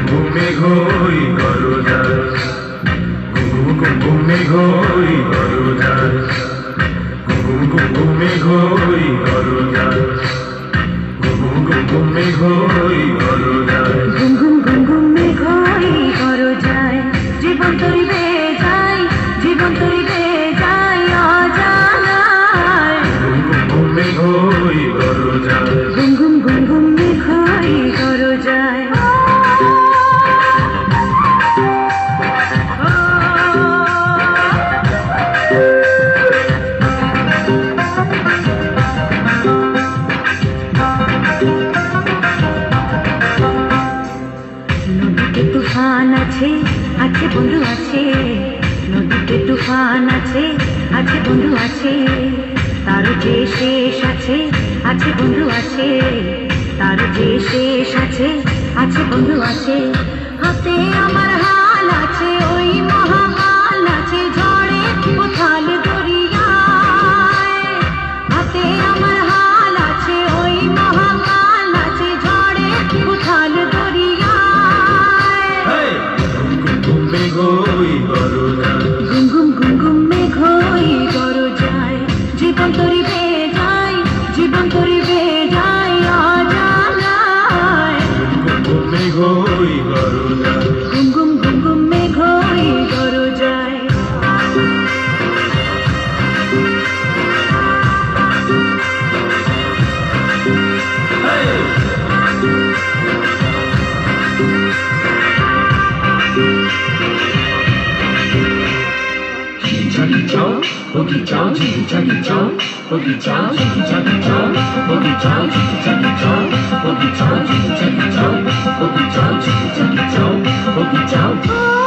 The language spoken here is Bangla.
ঘুমে ঘই দরজায় ঘুমে ঘই দরজায় ঘুমে ঘই দরজায় ঘুমে ঘই দরজায় ঘুমে ঘই দরজায় জীবন তরিবে যায় জীবন তরিবে যায় অজানায় ঘুমে ঘই দরজায় ঘুমে ঘই দরজায় নদীতে তুফান আছে আছে বন্ধু আছে নদীতে তুফান আছে আছে বন্ধু আছে তার যে শেষ আছে আছে বন্ধু আছে তার যে শেষ আছে আছে বন্ধু আছে হাতে আমার হাল আছে ওই মহাকাল আছে ঝড়ে উথাল দরিয়ায় হাতে আমার হাল আছে ওই মহাকাল আছে ঝড়ে উথাল দরিয়ায় ঘুমে ঘই দরজায় ঘুমে ঘই দরজায় জীবন তরিবে যায় জীবন তরিবে যায় অজানায় ঘুমে ঘই দরজায় ঘুমে ঘই দরজায় Jackie Chan, Boogie Chan, Jackie Chan, Boogie Chan, Jackie Chan, Boogie Chan, Jackie Chan, Boogie Chan, Jackie Chan, Boogie Chan, Jackie Chan, Boogie Chan.